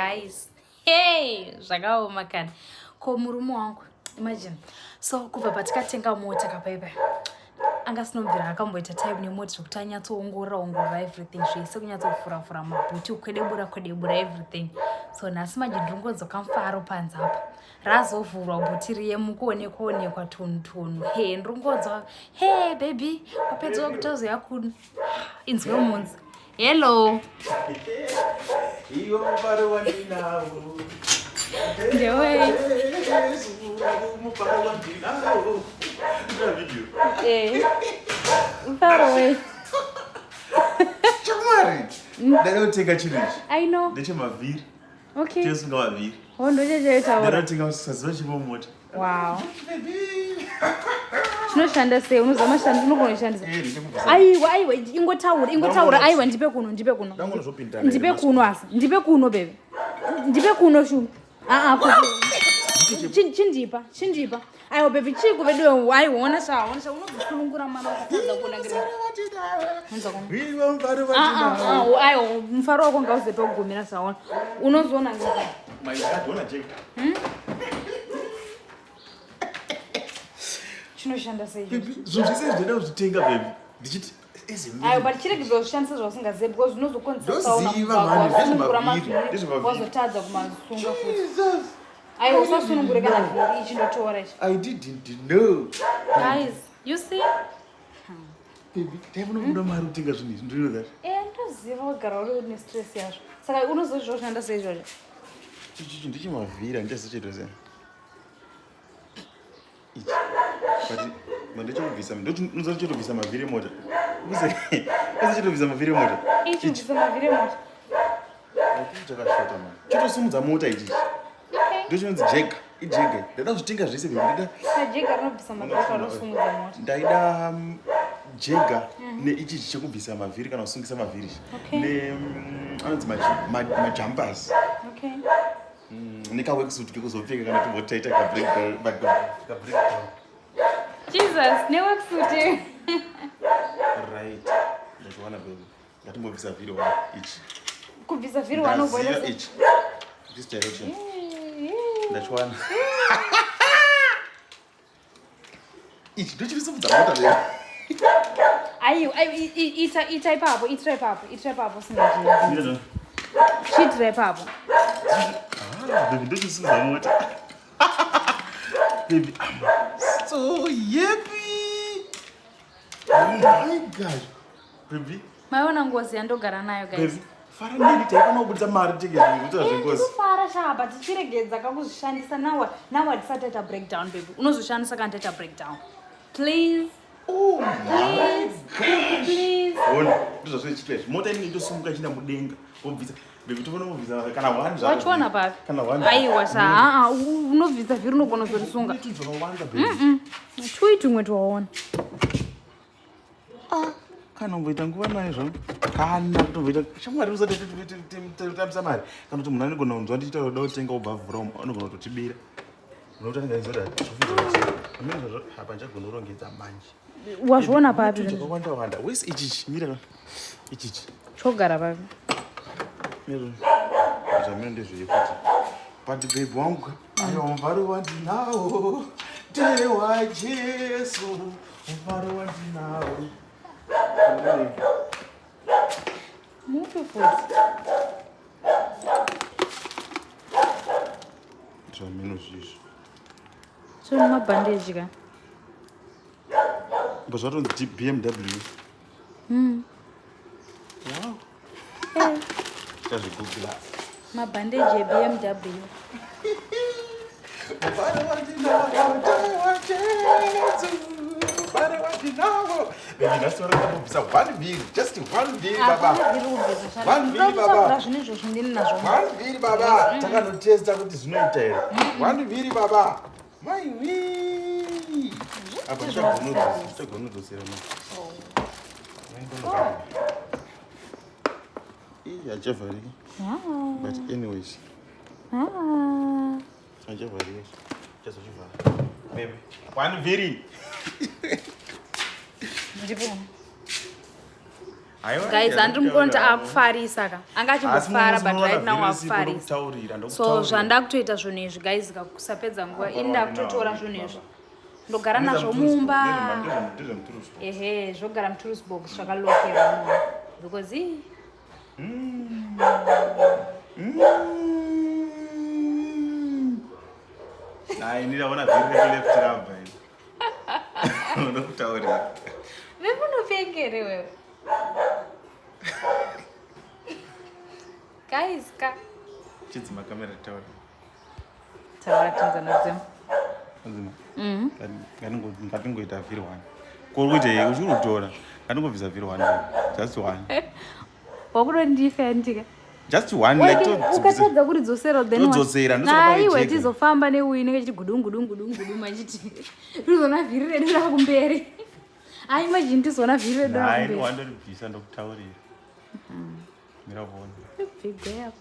guys. Hey, zvakaoma kana. Ko murume wangu. Imagine. So kubva patikatenga mota kapaipa. Anga sinomvira akamboita time nemota zvekuti anyatsoongorora everything zvese kunyatsofura mabhuti ukwedebura everything. So nhasi manje ndirongodzoka mufaro panze apa. Razovhurwa bhuti riye mukuonekwa tonu. Hey, ndirongodzwa. Hey baby, wapedza kutozoya kuno. Inzwe munzi. Hello. Iyo mufaro wandinawo. Ndewe. Mufaro wandinawo. Far away. Chamari. Ndinotenga chirichi. I know. Ndechemavhiri. Okay. Chesunga mavhiri. Ndochechaita ora. Ndinotenga saziva chimomota. Wow. Chinoshanda sei? Unozama shanda unogona kushandisa. Aiwa, ingotaura. Aiwa, ndipe kuno. Ndangozopinda. Ndipe kuno asi. Ndipe kuno baby. Ndipe kuno shu. Chindipa. Aiwa baby chiku vedo aiona sawa. Unozokulungura mama wakatadza kunangira. Iyo mufaro wandinawo. Aiwa, mufaro wako ngauzepe kugumira sawa. Unozoona ngaka. Maidona jek. Chinoshanda sei? Zvose zvinoda kuzvitenga baby. Ndichiti Aiwa, but chirege zvoshandisa zvasingazivi because unozokonzera ndoziva mani ndezvemavhiri. Wazotadza kumasunga futi. Aiwa, usasunungure kana vhiri ichindotora ichi. I didn't know. Guys, you see? Baby, taimunobuda mari kutenga zvinhu izvi, ndino that. Ndoziva wagara uri nestress yazvo. Saka unozoti zvoshanda sei izvozvo? Ichi ndechemavhiri handichazichedwa ichi. But ndechekubvisa, ndoti chetobvisa mavhiri emota. Uze chetobvisa mavhiri emota. Ichi kubvisa mavhiri emota. Chakashota man. Chotosumudza mota ichi. Ndochinonzi jega. Ijega. Ndada kuzvitenga zvese baby. Jega rinobvisa mavhiri kana kusumudza mota. Ndaida jega neichi chekubvisa mavhiri kana kusungisa mavhiri. Anonzi majumpers. Okay. Nekaweksuit kekuzopfeka kana tombotaita kabreakdown. Jesus, neweksuit. Right. Ndatowana baby. Ngatimbobvisa vhiri one ichi. Kubvisa vhiri one Ndaziva ichi. This direction. Ndachiwana. Ichi ndochivisumudza mota baby. Ita ipapo singajivi. Chitira ipapo. Baby, ndochivisumudza mota. Baby, I'm so happy. Oh my God. Baby. Maiona ngozi yandogara nayo guys. Baby, fara nini taifana kubudisa mari tenge zvikuita zvengozi. Kufara shaba tichiregedza kakuzvishandisa nawa tisataita breakdown baby. Unozoshandisa kana taita breakdown. Please. Oh my God. Please. Ona, ndozvachitwa. Mota inenge itosumuka chinda mudenga. Wobvisa. Baby, tofana kubvisa kana one zvacho. Wachiona papi? Kana one. Aiwa sa, unobvisa vhiri unogona kuzorisunga. Itu zvakawanda baby. Chui tumwe twaona. Kana umboita nguva nayo zvangu. Kana kutomboita shamwari usati tamisa mari. Kana kuti munhu anogona kunzwa ndichitaura kuda kutenga ubva vhura anogona kutotibira. Unokuti anenge achizoda amene zvazvo hapa ndichagona kurongedza manje. Wazviona papi? Zvakawanda. Wese ichichi mira ichichi. Chogara papi? Mira. Zvamene ndezvekuti. But baby wangu ayo mufaro wandinawo. Tewa Jesu mufaro wandinawo. Mupi futhi. Zvamene zvizvo. So mabhandeji ka? Bazvatonzi BMW. Wow. Chazvigugula. Mabhandeji eBMW. Mufaro wandinawo. Tewa Jesu. Mufaro wandinawo. Baby, ndasora ndabvisa one vhiri, just one vhiri baba. One vhiri baba. One vhiri baba. Takanotesta kuti zvinoita here. One vhiri baba. My wee. Apa ndichagonodzosera ma. Hachavhariki. But anyways. Hachavhariki. Chazochivhara. Baby. One vhiri. Ndipo. guys handiri mukonta akufarisa ka anga achimbofara but right now akufarisa so zvanda kutoita zvinhu izvi guys kusapedza nguva ini ndakutotora zvinhu izvi ndogara nazvo mumba ehe zvogara muturus box zvakalokera munhu because ndiraona vhiri left ramba unokutaurira vemunopengere wewe guys ka chidzima kamera taura tanzanodzema ngatingoita vhiri 1 kuri kuite uchiri kutora ngatingobvisa vhiri 1 just 1 wakunondifa ndika just 1 like ukatadza kuridzosera todzosera naiwe tizofamba neuyu inenge chiti gudungudungudunguduma achiti rizona vhiri redu rakumberi ai imagine tizona vhiri redu rakumberi wandoribvisa ndokutaurira mira kuona bhigo yako